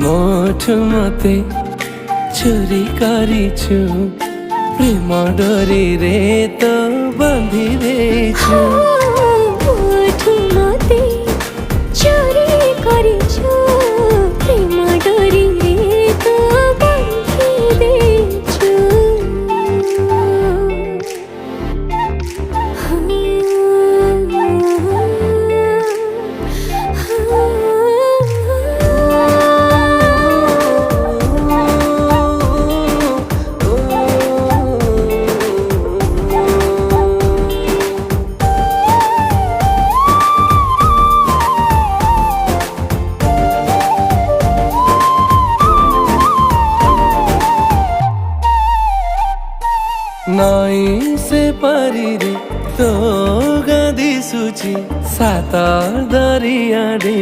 मोठु मते चोरी करिछु प्रेम डोरी रे तो बांधी देछु। मोठु मते चोरी करिछु प्रेम डोरी रे तो बांधी देछु। नई से पारी रे तो गादी सुची सात दरिया रे।